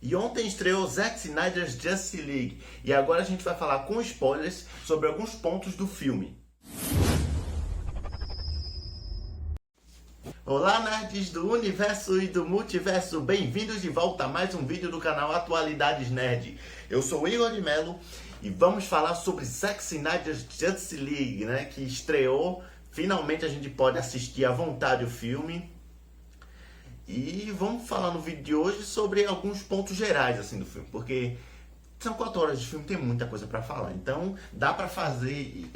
E ontem estreou Zack Snyder's Justice League e agora a gente vai falar com spoilers sobre alguns pontos do filme. Olá, nerds do universo e do multiverso, bem-vindos de volta a mais um vídeo do canal Atualidades Nerd. Eu sou Igor de Mello e vamos falar sobre Zack Snyder's Justice League, né, que estreou. Finalmente a gente pode assistir à vontade o filme. E vamos falar no vídeo de hoje sobre alguns pontos gerais assim do filme, porque são 4 horas de filme, tem muita coisa para falar. Então dá para fazer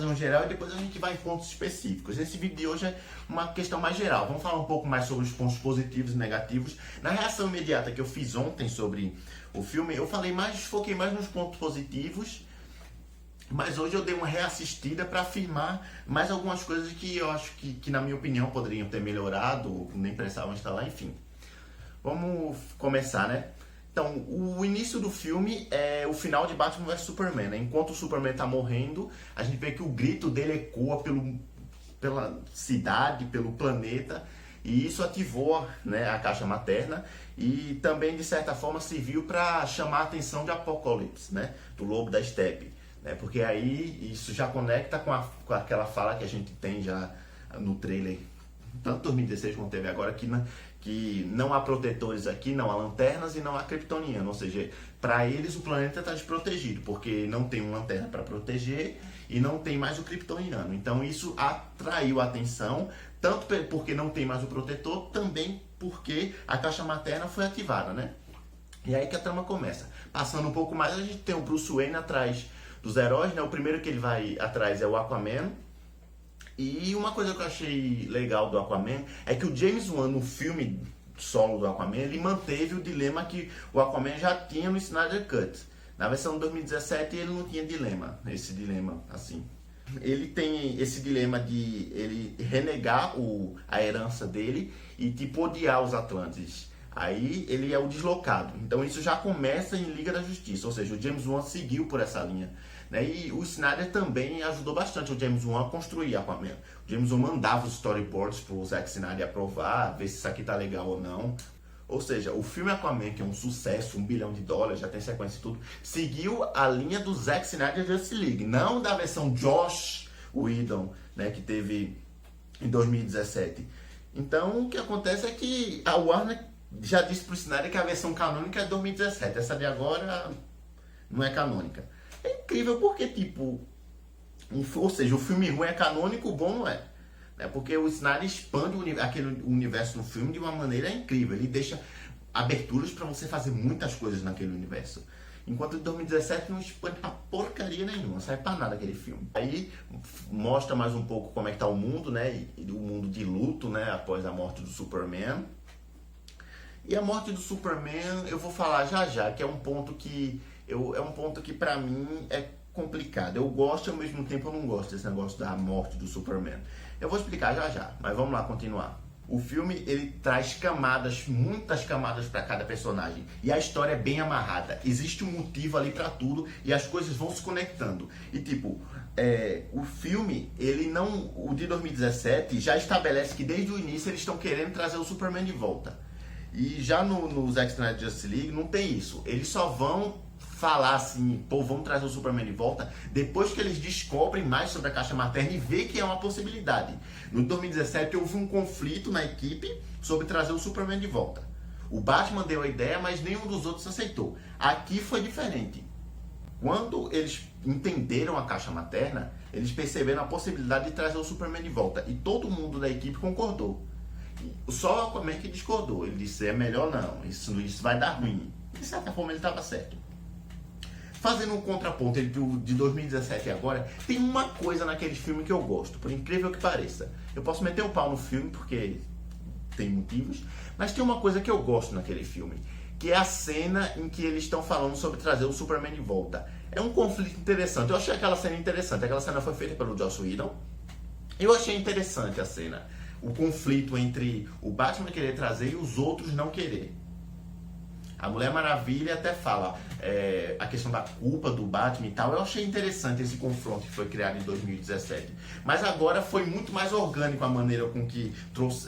um geral e depois a gente vai em pontos específicos. Esse vídeo de hoje é uma questão mais geral. Vamos falar um pouco mais sobre os pontos positivos e negativos. Na reação imediata que eu fiz ontem sobre o filme, eu foquei mais nos pontos positivos. Mas hoje eu dei uma reassistida para afirmar mais algumas coisas que eu acho que na minha opinião, poderiam ter melhorado, nem precisavam estar lá, enfim. Vamos começar, né? Então, o início do filme é o final de Batman vs Superman, né? Enquanto o Superman tá morrendo, a gente vê que o grito dele ecoa pela cidade, pelo planeta, e isso ativou, né, a caixa materna e também, de certa forma, serviu para chamar a atenção de Apocalipse, né? Do Lobo da Estepe. Porque aí isso já conecta com aquela fala que a gente tem já no trailer, tanto 2016 quanto teve agora, que não há protetores aqui, não há lanternas e não há kryptoniano, ou seja, para eles o planeta está desprotegido, porque não tem uma lanterna para proteger e não tem mais o kryptoniano. Então isso atraiu a atenção, tanto porque não tem mais o protetor, também porque a caixa materna foi ativada, né? E aí que a trama começa. Passando um pouco mais, a gente tem o Bruce Wayne atrás dos heróis, né? O primeiro que ele vai atrás é o Aquaman. E uma coisa que eu achei legal do Aquaman é que o James Wan, no filme solo do Aquaman, ele manteve o dilema que o Aquaman já tinha no Snyder Cut. Na versão de 2017 ele não tinha esse dilema assim. Ele tem esse dilema de ele renegar a herança dele e tipo odiar os Atlantes. Aí ele é o deslocado. Então isso já começa em Liga da Justiça, ou seja, o James Wan seguiu por essa linha, né? E o Snyder também ajudou bastante o James Wan a construir Aquaman. O James Wan mandava os storyboards pro Zack Snyder aprovar, ver se isso aqui tá legal ou não. Ou seja, o filme Aquaman, que é um sucesso, $1 bilhão, já tem sequência e tudo, seguiu a linha do Zack Snyder Justice League, não da versão Joss Whedon, né, que teve em 2017. Então o que acontece é que a Warner já disse pro Snyder que a versão canônica é 2017. Essa de agora não é canônica. É incrível porque, tipo... Ou seja, o filme ruim é canônico, o bom não é. Porque o Snyder expande aquele universo no filme de uma maneira incrível. Ele deixa aberturas para você fazer muitas coisas naquele universo. Enquanto em 2017 não expande pra porcaria nenhuma, não sai pra nada aquele filme. Aí mostra mais um pouco como é que tá o mundo, né? E o mundo de luto, né? Após a morte do Superman. E a morte do Superman, eu vou falar já, que é um ponto que pra mim é complicado. Eu gosto e ao mesmo tempo eu não gosto desse negócio da morte do Superman. Eu vou explicar já, mas vamos lá continuar. O filme, ele traz muitas camadas para cada personagem. E a história é bem amarrada. Existe um motivo ali para tudo e as coisas vão se conectando. E tipo, o filme, o de 2017 já estabelece que desde o início eles estão querendo trazer o Superman de volta. E já no Zack Snyder Justice League não tem isso. Eles só vão falar assim, pô, vamos trazer o Superman de volta depois que eles descobrem mais sobre a caixa materna e vê que é uma possibilidade. No 2017 houve um conflito na equipe sobre trazer o Superman de volta. O Batman deu a ideia, mas nenhum dos outros aceitou. Aqui foi diferente. Quando eles entenderam a caixa materna, eles perceberam a possibilidade de trazer o Superman de volta. E todo mundo da equipe concordou. Só o Aquaman que discordou. Ele disse, é melhor não, isso vai dar ruim. De certa forma ele estava certo. Fazendo um contraponto entre o de 2017 e agora, tem uma coisa naquele filme que eu gosto, por incrível que pareça. Eu posso meter o pau no filme porque tem motivos, mas tem uma coisa que eu gosto naquele filme, que é a cena em que eles estão falando sobre trazer o Superman de volta. É um conflito interessante. Eu achei aquela cena interessante. Aquela cena foi feita pelo Joss Whedon. Eu achei interessante a cena. O conflito entre o Batman querer trazer e os outros não querer. A Mulher Maravilha até fala a questão da culpa do Batman e tal. Eu achei interessante esse confronto que foi criado em 2017. Mas agora foi muito mais orgânico a maneira com que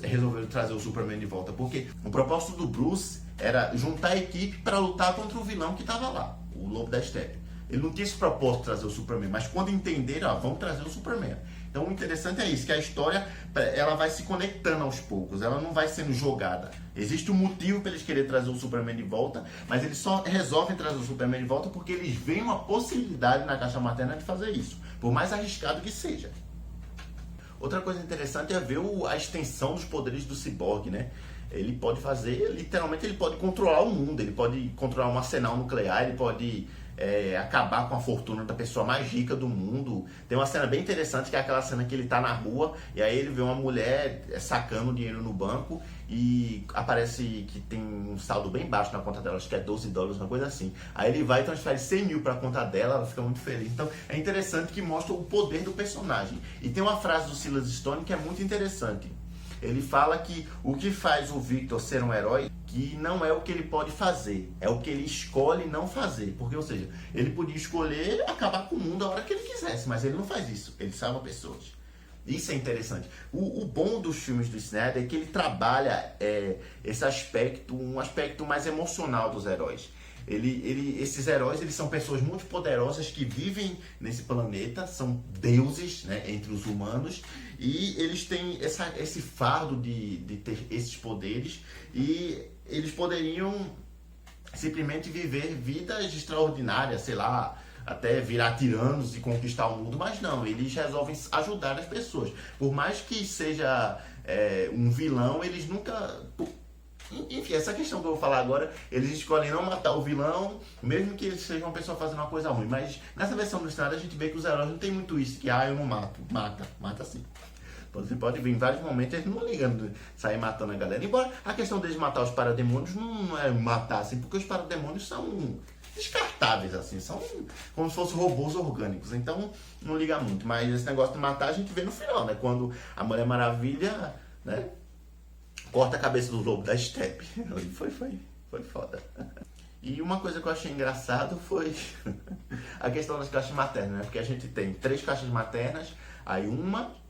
resolveram trazer o Superman de volta. Porque o propósito do Bruce era juntar a equipe para lutar contra o vilão que estava lá, o Lobo da Steppe. Ele não tinha esse propósito de trazer o Superman, mas quando entenderam, vamos trazer o Superman. Então o interessante é isso, que a história ela vai se conectando aos poucos, ela não vai sendo jogada. Existe um motivo para eles quererem trazer o Superman de volta, mas eles só resolvem trazer o Superman de volta porque eles veem uma possibilidade na caixa materna de fazer isso, por mais arriscado que seja. Outra coisa interessante é ver a extensão dos poderes do Cyborg, né? Ele pode fazer, literalmente ele pode controlar o mundo, ele pode controlar um arsenal nuclear, ele pode acabar com a fortuna da pessoa mais rica do mundo. Tem uma cena bem interessante que é aquela cena que ele tá na rua e aí ele vê uma mulher sacando dinheiro no banco e aparece que tem um saldo bem baixo na conta dela, acho que é $12, uma coisa assim. Aí ele vai e transfere 100 mil para a conta dela, ela fica muito feliz. Então é interessante que mostra o poder do personagem. E tem uma frase do Silas Stone que é muito interessante. Ele fala que o que faz o Victor ser um herói, que não é o que ele pode fazer, é o que ele escolhe não fazer. Porque, ou seja, ele podia escolher acabar com o mundo a hora que ele quisesse, mas ele não faz isso, ele salva pessoas. Isso é interessante. O bom dos filmes do Snyder é que ele trabalha esse aspecto, um aspecto mais emocional dos heróis. Esses heróis eles são pessoas muito poderosas que vivem nesse planeta, são deuses, né, entre os humanos, e eles têm esse fardo de ter esses poderes e eles poderiam simplesmente viver vidas extraordinárias, sei lá, até virar tiranos e conquistar o mundo, mas não, eles resolvem ajudar as pessoas. Por mais que seja um vilão, eles nunca... Enfim, essa questão que eu vou falar agora, eles escolhem não matar o vilão, mesmo que ele seja uma pessoa fazendo uma coisa ruim. Mas nessa versão do cenário a gente vê que os heróis não tem muito isso, que eu não mato. Mata sim. Você pode ver em vários momentos eles não ligam de sair matando a galera. Embora a questão deles matar os parademônios não é matar assim, porque os parademônios são descartáveis, assim, são como se fossem robôs orgânicos. Então não liga muito. Mas esse negócio de matar a gente vê no final, né? Quando a Mulher Maravilha, né, corta a cabeça do Lobo da Steppe. Foi foda. E uma coisa que eu achei engraçado foi a questão das caixas maternas, né? Porque a gente tem 3 caixas maternas, aí uma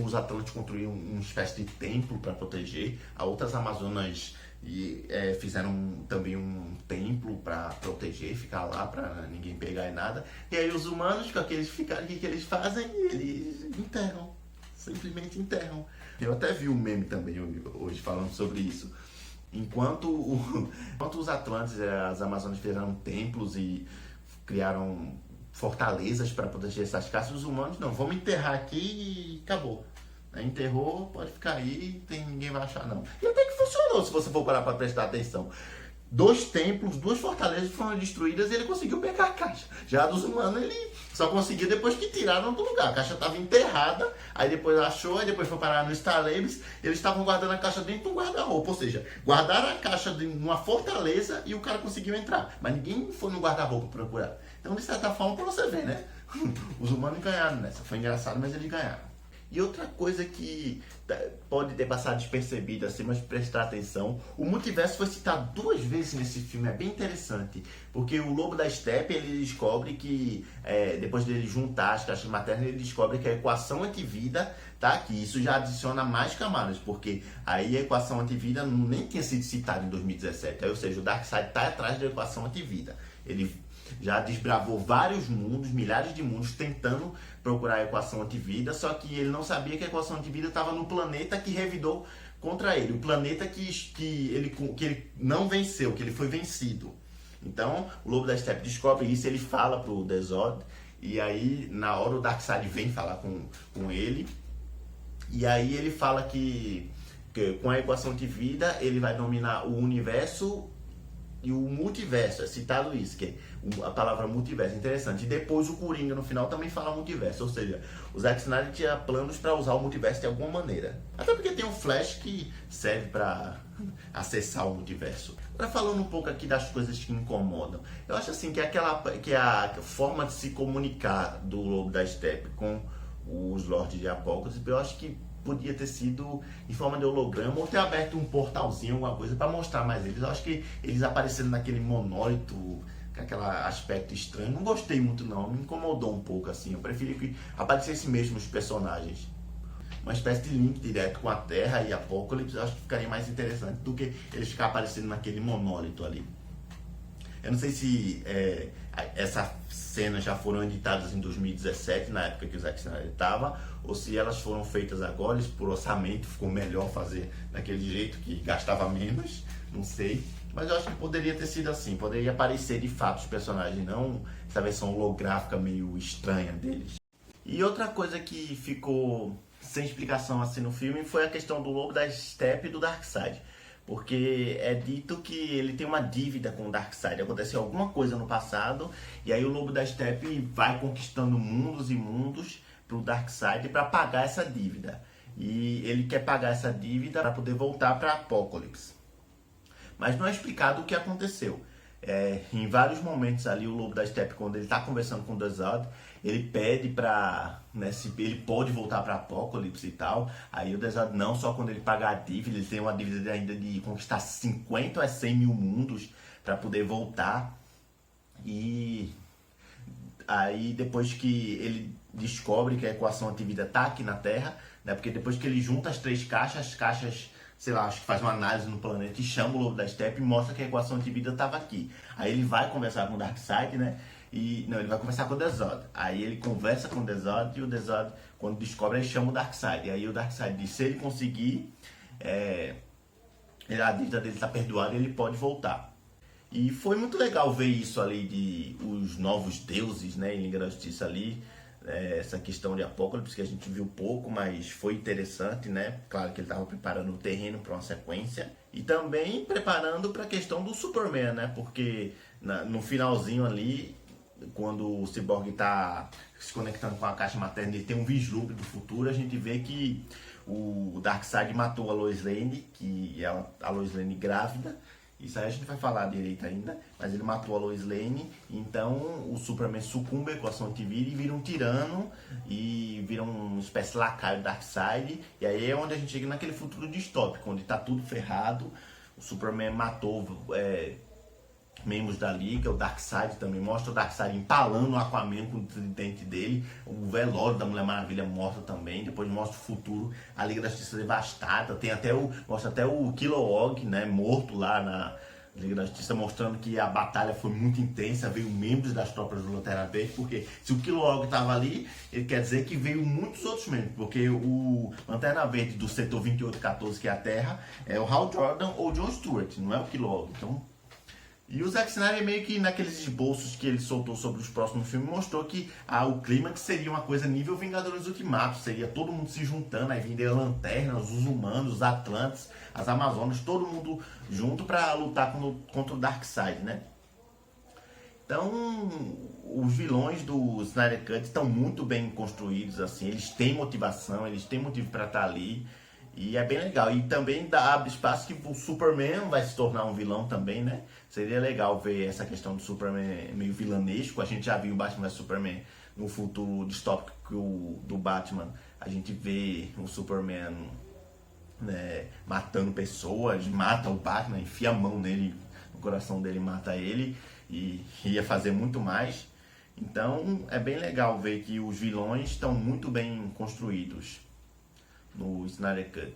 os Atlantes construíram uma espécie de templo para proteger, a outras Amazonas fizeram também um templo para proteger, ficar lá para ninguém pegar e nada. E aí os humanos, o que eles fazem? Eles enterram, simplesmente enterram. Eu até vi um meme também hoje falando sobre isso. Enquanto os Atlantes, as Amazonas fizeram templos e criaram fortalezas para proteger essas casas, os humanos não, vamos enterrar aqui e acabou. Enterrou, pode ficar aí, ninguém vai achar não. E até que funcionou, se você for parar para prestar atenção. 2 templos, 2 fortalezas foram destruídas e ele conseguiu pegar a caixa. Já a dos humanos ele só conseguiu depois que tiraram do lugar. A caixa estava enterrada, aí depois achou, aí depois foi parar no Starbase. Eles estavam guardando a caixa dentro de um guarda-roupa, ou seja, guardaram a caixa de uma fortaleza e o cara conseguiu entrar. Mas ninguém foi no guarda-roupa procurar. Então, de certa forma, para você ver, né? Os humanos ganharam nessa. Foi engraçado, mas eles ganharam. E outra coisa que pode ter passado despercebida, assim, mas prestar atenção, o multiverso foi citado 2 vezes nesse filme, é bem interessante, porque o Lobo da Steppe, ele descobre que, depois dele juntar as caixas maternas, ele descobre que a equação antivida tá aqui, isso já adiciona mais camadas, porque aí a equação antivida nem tinha sido citada em 2017, ou seja, o Darkseid está atrás da equação antivida, ele já desbravou vários mundos, milhares de mundos, tentando procurar a equação antivida, só que ele não sabia que a equação antivida estava no planeta que revidou contra ele, o planeta que ele não venceu, que ele foi vencido. Então, o Lobo da Steppe descobre isso, ele fala pro Desod, e aí, na hora, o Darkseid vem falar com ele, e aí ele fala que com a equação antivida, ele vai dominar o universo e o multiverso, é citado isso, que é a palavra multiverso, interessante. E depois o Coringa no final também fala multiverso, ou seja, o Zack Snyder tinha planos para usar o multiverso de alguma maneira. Até porque tem um Flash que serve para acessar o multiverso. Agora falando um pouco aqui das coisas que me incomodam, eu acho assim que a forma de se comunicar do Lobo da Steppe com os Lords de Apocalipse, eu acho que podia ter sido em forma de holograma ou ter aberto um portalzinho, alguma coisa para mostrar mais eles. Eu acho que eles aparecendo naquele monólito, com aquele aspecto estranho, não gostei muito não, me incomodou um pouco assim. Eu preferi que aparecessem mesmo os personagens. uma espécie de link direto com a Terra e Apocalipse. Eu acho que ficaria mais interessante do que eles ficar aparecendo naquele monólito ali. Eu não sei se essas cenas já foram editadas em 2017, na época que o Zack Snyder estava, ou se elas foram feitas agora, por orçamento ficou melhor fazer daquele jeito, que gastava menos, não sei. Mas eu acho que poderia ter sido assim, poderia aparecer de fato os personagens, não essa versão holográfica meio estranha deles. E outra coisa que ficou sem explicação assim no filme foi a questão do Lobo da Steppe e do Darkseid. Porque é dito que ele tem uma dívida com o Darkseid. Aconteceu alguma coisa no passado e aí o Lobo da Steppe vai conquistando mundos e mundos pro Darkseid para pagar essa dívida. E ele quer pagar essa dívida para poder voltar para Apocalipse. Mas não é explicado o que aconteceu. Em vários momentos ali o Lobo da Steppe, quando ele está conversando com o Desaad, ele pede pra, né, se ele pode voltar para Apocalipse e tal. Aí o Desaad não, só quando ele pagar a dívida. Ele tem uma dívida ainda de conquistar 50 a 100 mil mundos para poder voltar. E aí depois que ele descobre que a equação antivida está aqui na Terra, né, porque depois que ele junta as três caixas, as caixas, sei lá, acho que faz uma análise no planeta e chama o Lobo da Steppe e mostra que a equação antivida estava aqui. Aí ele vai conversar com o Darkseid, né? Não, ele vai conversar com o Desaad. Aí ele conversa com o Desaad e o Desaad, quando descobre, ele chama o Darkseid. E aí o Darkseid diz, se ele conseguir, a dívida dele está perdoada, ele pode voltar. E foi muito legal ver isso ali de os novos deuses, né, em Liga da Justiça ali. Essa questão de Apocalipse que a gente viu pouco, mas foi interessante, né? Claro que ele estava preparando o terreno para uma sequência e também preparando para a questão do Superman, né? Porque no finalzinho ali, quando o Cyborg está se conectando com a caixa materna e tem um vislumbre do futuro, a gente vê que o Darkseid matou a Lois Lane, que é a Lois Lane grávida. Isso aí a gente vai falar direito ainda, mas ele matou a Lois Lane, então o Superman sucumbe à equação antivida e vira um tirano e vira uma espécie de lacaio do Darkseid. E aí é onde a gente chega naquele futuro distópico, onde está tudo ferrado. O Superman matou membros da Liga, o Darkseid também mostra o Darkseid empalando o Aquaman com o tridente dele, o velório da Mulher Maravilha morta também. Depois mostra o futuro, a Liga da Justiça devastada, tem até mostra até o Kilowog, né, morto lá na Liga da Justiça, mostrando que a batalha foi muito intensa, veio membros das tropas do Lanterna Verde, porque se o Kilowog estava ali, ele quer dizer que veio muitos outros membros, porque o Lanterna Verde do setor 2814, que é a Terra, é o Hal Jordan ou John Stewart, não é o Kilowog. Então, e o Zack Snyder meio que naqueles esboços que ele soltou sobre os próximos filmes mostrou que o clímax seria uma coisa nível Vingadores Ultimato, seria todo mundo se juntando, aí viria lanternas, os humanos, os Atlantes, as Amazonas, todo mundo junto para lutar contra o Darkseid, né? Então, os vilões do Snyder Cut estão muito bem construídos, assim, eles têm motivação, eles têm motivo para estar ali. E é bem legal. E também abre espaço que o Superman vai se tornar um vilão também, né? Seria legal ver essa questão do Superman meio vilanesco. A gente já viu o Batman vs Superman no futuro distópico do Batman. A gente vê o Superman, né, matando pessoas, mata o Batman, enfia a mão nele, no coração dele, mata ele. E ia fazer muito mais. Então é bem legal ver que os vilões estão muito bem construídos no Snyder Cut.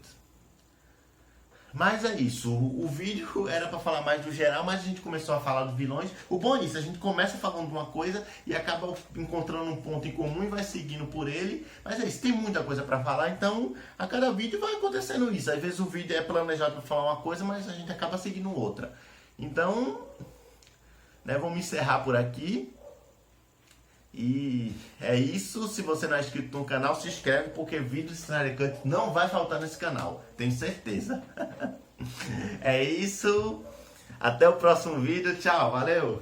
Mas é isso, o vídeo era para falar mais do geral, mas a gente começou a falar dos vilões. O bom é isso, a gente começa falando de uma coisa e acaba encontrando um ponto em comum e vai seguindo por ele. Mas é isso, tem muita coisa para falar, então a cada vídeo vai acontecendo isso. Às vezes o vídeo é planejado para falar uma coisa, mas a gente acaba seguindo outra. Então, né, vamos encerrar por aqui. E é isso. Se você não é inscrito no canal, se inscreve, porque vídeo de Snyder Cut não vai faltar nesse canal, tenho certeza. É isso. Até o próximo vídeo. Tchau, valeu!